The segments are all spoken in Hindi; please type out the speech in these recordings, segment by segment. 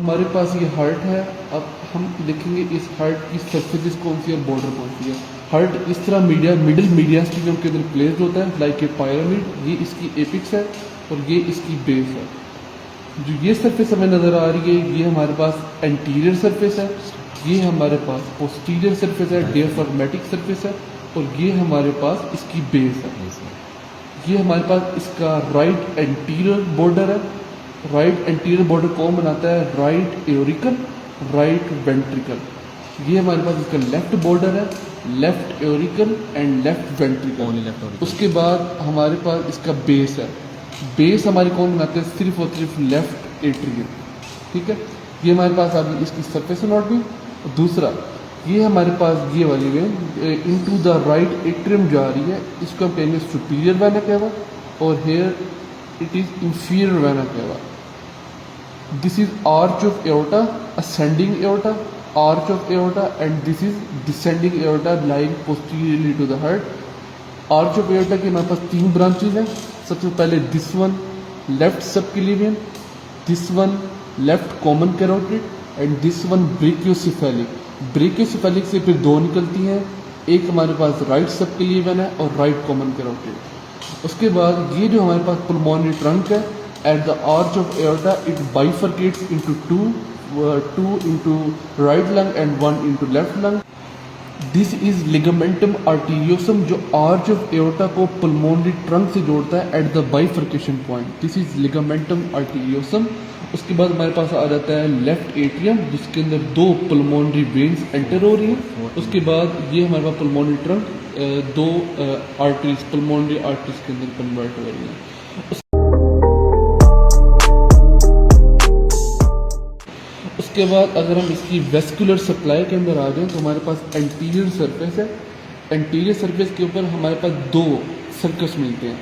हमारे पास ये हार्ट है। अब हम देखेंगे इस हार्ट की सरफेसेस कौन सी और बॉर्डर कौन सी है। हार्ट इस तरह मिडिल मीडियम के अंदर प्लेस्ड होता है लाइक ए पायरामिड। ये इसकी एपिक्स है और ये इसकी बेस है। जो ये सरफेस हमें नज़र आ रही है ये हमारे पास एंटीरियर सरफेस है, ये हमारे पास पोस्टीरियर सरफेस है, डियाफ्राग्मेटिक सरफेस है, और ये हमारे पास इसकी बेस है। ये हमारे पास इसका राइट एंटीरियर बॉर्डर है। राइट एंटीरियर बॉर्डर कौन बनाता है? Right auricle, right ventricle. ये हमारे पास इसका लेफ्ट बॉर्डर है, left auricle and left ventricle. उसके बाद हमारे पास इसका बेस है। बेस हमारी कौन बनाते हैं? सिर्फ और सिर्फ लेफ्ट एट्रियम। ठीक है, ये हमारे पास आ गई इसकी सरफेस एनाटॉमी। दूसरा, ये हमारे पास ये वाली when into the right atrium जा रही है, इसको हम कहेंगे सुपीरियर वेना केवा, और here it is inferior vena cava. This is arch of aorta, ascending aorta, arch of aorta, and this is descending aorta lying posteriorly to the heart. Arch of aorta के हमारे पास तीन ब्रांचेज हैं। सबसे पहले this one left subclavian, this one left common carotid, and this one brachiocephalic. Brachiocephalic से फिर दो निकलती हैं, एक हमारे पास राइट सबक्लेवियन है और राइट कॉमन कैरोटिड। उसके बाद ये जो हमारे पास पुल्मोनरी ट्रंक है, at the arch of aorta it bifurcates into two into right lung and one into left lung. This is ligamentum arteriosum, जो आर्च ऑफ एओर्टा को पल्मोनरी ट्रंक से जोड़ता है at the bifurcation point. This is ligamentum arteriosum. उसके बाद हमारे पास आ जाता है लेफ्ट एट्रियम, जिसके अंदर दो पल्मोनरी वेन्स एंटर हो रही हैं। उसके बाद ये हमारे पास पल्मोनरी ट्रंक दो आर्टरीज, पल्मोनरी आर्टरीज के अंदर कन्वर्ट हो रही हैं। उसके बाद अगर हम इसकी वेस्कुलर सप्लाई के अंदर आ जाएं तो हमारे पास एंटीरियर सरफेस है। एंटीरियर सरफेस के ऊपर हमारे पास दो सर्कस मिलते हैं,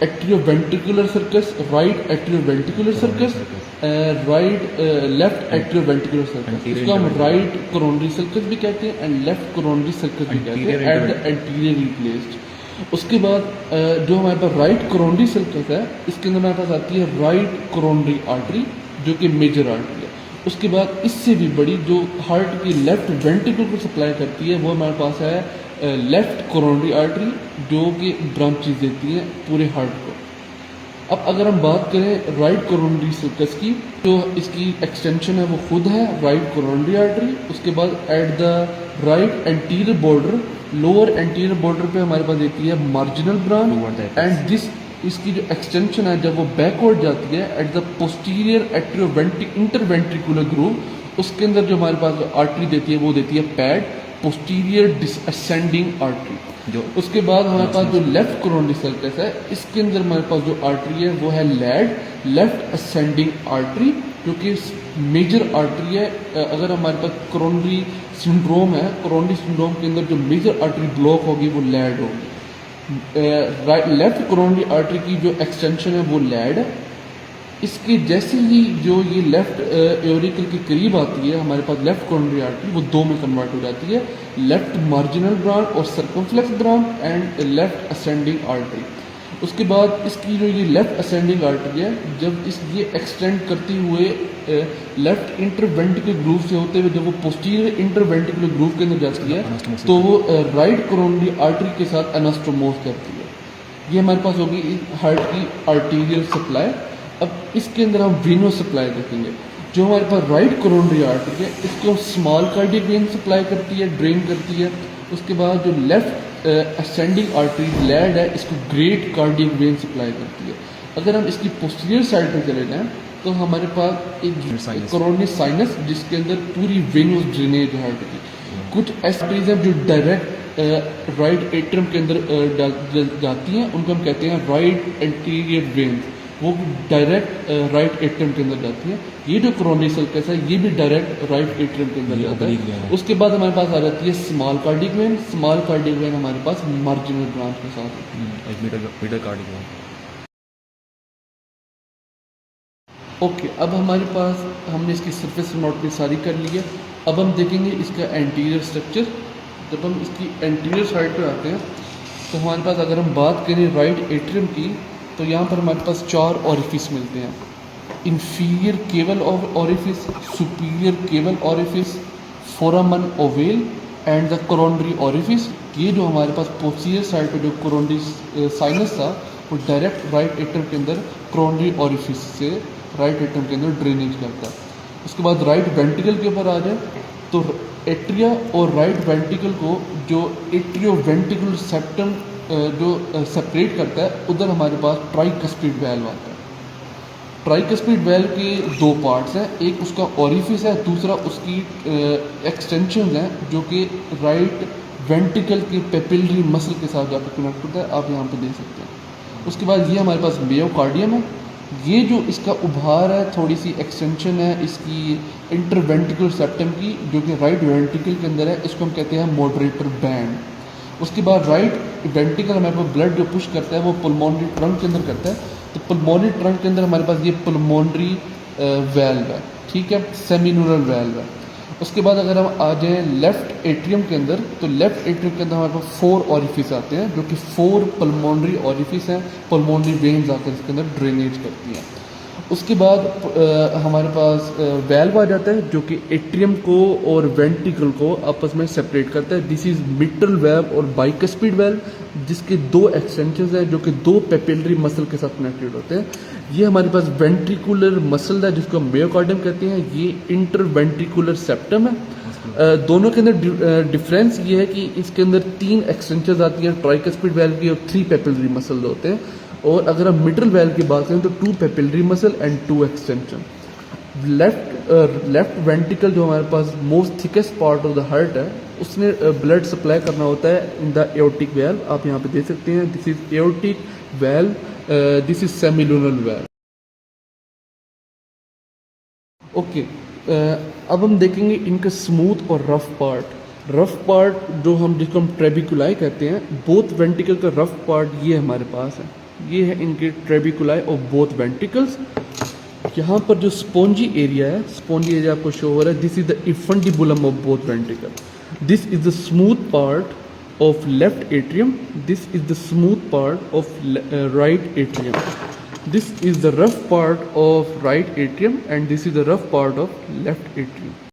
atrioventricular circus, right atrioventricular circus, right left atrioventricular circus. इसको हम राइट कोरोनरी सर्कस भी कहते हैं एंड लेफ्ट कोरोनरी सर्कस भी कहते हैं, एट द एंटीरियर प्लेस्ड। उसके बाद जो हमारे पास राइट कोरोनरी सर्कस है, इसके अंदर हमारे पास आती है राइट कोरोनरी आर्टरी, जो कि मेजर आर्टरी है। उसके बाद इससे भी बड़ी जो हार्ट की लेफ्ट वेंट्रिकल को सप्लाई करती है, वो हमारे पास है लेफ्ट कोरोनरी आर्टरी, जो कि ब्रांचेस देती हैं पूरे हार्ट को। अब अगर हम बात करें राइट कोरोनरी सर्कस की, तो इसकी एक्सटेंशन है वो खुद है राइट कोरोनरी आर्टरी। उसके बाद at the right anterior border, lower anterior border पे हमारे पास देती है मार्जिनल ब्रांच, एंड दिस इसकी जो एक्सटेंशन है जब वो बैकवर्ड जाती है at the posterior interventricular groove, उसके अंदर जो हमारे पास आर्टरी देती है वो देती है पैड, पोस्टीरियर डिसअसेंडिंग आर्टरी। जो उसके बाद हमारे पास जो लेफ्ट कोरोनरी सर्कस है, इसके अंदर हमारे पास जो आर्टरी है वो है लैड, लेफ्ट असेंडिंग आर्टरी, जो कि मेजर आर्टरी है। अगर हमारे पास कोरोनरी सिंड्रोम है, कोरोनरी सिंड्रोम के अंदर जो मेजर आर्टरी ब्लॉक होगी वो लैड होगी। लेफ्ट कोरोनरी आर्टरी की जो एक्सटेंशन है वो लैड है। इसके जैसे ही जो ये लेफ्ट एओरिकल के करीब आती है, हमारे पास लेफ्ट कोरोनरी आर्टरी वो दो में कन्वर्ट हो जाती है, लेफ्ट मार्जिनल ब्रांच और circumflex branch and left ascending artery. उसके बाद इसकी जो ये लेफ्ट असेंडिंग आर्टरी है, जब ये एक्सटेंड करती हुए लेफ्ट इंटरवेंट्रिकुलर ग्रूव से होते हुए जब वो पोस्टीरियर इंटरवेंट्रिकुलर ग्रूव के अंदर जाती है, तो वो राइट कोरोनरी आर्टरी के साथ एनास्टोमोस करती है। ये हमारे पास होगी हार्ट की आर्टीरियल सप्लाई। अब इसके अंदर हम वेनस सप्लाई देखेंगे। जो हमारे पास राइट कोरोनरी आर्टरी है, इसको स्मॉल कार्डियक वेन सप्लाई करती है, ड्रेन करती है। उसके बाद जो लेफ्ट असेंडिंग आर्टरी लैड है, इसको ग्रेट कार्डियक वेन सप्लाई करती है। अगर हम इसकी पोस्टीरियर साइड पर चले जाएं तो हमारे पास एक कोरोनरी साइनस, जिसके अंदर पूरी वेनस ड्रेनेज है हार्ट की। कुछ एस्ट्रीज हैं जो डायरेक्ट राइट एट्रियम के अंदर जाती हैं, उनको हम कहते हैं राइट एंटीरियर वेन, वो डायरेक्ट राइट एट्रियम के अंदर जाती है। ये जो कोरोनरी सर्कस है ये भी डायरेक्ट राइट एट्रियम के अंदर जाता है। उसके बाद हमारे पास आ जाती है small cardiac vein. Small cardiac vein हमारे पास मार्जिनल ब्रांच के साथ मिडल कार्डियक वेन। ओके, अब हमारे पास हमने इसकी सरफेस एनाटॉमी सारी कर ली है। अब हम देखेंगे इसका एंटीरियर स्ट्रक्चर। जब हम इसकी एंटीरियर साइड पे आते हैं तो हमारे पास अगर हम बात करें राइट एट्रियम की, तो यहाँ पर हमारे पास चार ऑरिफिस मिलते हैं। inferior caval orifice, superior caval orifice, foramen ovale and the coronary orifice। ये जो हमारे पास पोस्टीरियर साइड पे जो कोरोनरी साइनस था वो डायरेक्ट राइट एट्रियम के अंदर कोरोनरी orifice से राइट एट्रियम के अंदर ड्रेनेज करता है। उसके बाद राइट वेंट्रिकल के ऊपर आ जाए तो एट्रिया और राइट वेंट्रिकल को जो एट्रियो वेंट्रिकुलर सेप्टम जो सेपरेट करता है, उधर हमारे पास ट्राइकस्पिड वेल्व आता है। ट्राइकस्पिड वेल्व के दो पार्ट्स हैं, एक उसका ओरिफिस है, दूसरा उसकी एक्सटेंशन है जो कि राइट वेंट्रिकल के पेपिलरी मसल के साथ जाकर कनेक्ट होता है, आप यहाँ पे देख सकते हैं। उसके बाद ये हमारे पास मियोकार्डियम है। ये जो इसका उभार है, थोड़ी सी एक्सटेंशन है इसकी इंटरवेंट्रिकुलर सेप्टम की, जो कि राइट वेंट्रिकल के अंदर है, इसको हम कहते हैं मॉडरेटर बैंड। उसके बाद राइट वेंट्रिकल हमारे पास ब्लड जो पुश करता है वो पुल्मोनरी ट्रंक के अंदर करता है, तो पुल्मोनरी ट्रंक के अंदर हमारे पास ये पुल्मोनरी वेल्व है, ठीक है, सेमिनूरल वेल्व है। उसके बाद अगर हम आ जाएँ लेफ़्ट एट्रियम के अंदर, तो लेफ़्ट एट्रियम के अंदर हमारे पास 4 ऑरिफिस आते हैं, जो कि 4 पुल्मोनरी ऑरिफिस हैं, पुल्मोनरी वेन्स आकर इसके अंदर ड्रेनेज करती हैं। उसके बाद हमारे पास वेल्व आ जाता है जो कि एट्रियम को और वेंट्रिकल को आपस में सेपरेट करता है। दिस इज़ मिट्रल वेल्व और बाइकस्पिड वेल्व, जिसके 2 एक्सटेंशंस हैं जो कि 2 पेपिलरी मसल के साथ कनेक्टेड होते हैं। ये हमारे पास वेंट्रिकुलर मसल है जिसको हम मियोकार्डियम कहते हैं, ये इंटरवेंट्रिकुलर सेप्टम है। दोनों के अंदर डिफरेंस ये है कि इसके अंदर 3 एक्सटेंशंस आती हैं ट्राइकस्पिड वेल्व की और 3 पेपिलरी मसल होते हैं। और अगर हम मिडल वेल्व की बात करें तो 2 papillary muscle and 2 extension. Left ventricle जो हमारे पास most thickest part of the heart है, उसने ब्लड सप्लाई करना होता है इन द एओर्टिक वेल्व, आप यहाँ पे देख सकते हैं, this is aortic valve, this is semilunar valve. Okay, अब हम देखेंगे इनका स्मूथ और रफ पार्ट। रफ पार्ट जिसको हम ट्रेबिकुलाई कहते हैं, बोथ वेंट्रिकल का रफ पार्ट ये हमारे पास है, ये है इनके ट्रेबिकुलाई ऑफ बोथ वेंट्रिकल्स। यहाँ पर जो स्पॉन्जी एरिया है, स्पॉन्जी एरिया आपको शो हो रहा है, this is the infundibulum of both ventricle. This is the smooth part of left atrium, this is the smooth part of right atrium, this is the rough part of right atrium and this is the rough part of left atrium.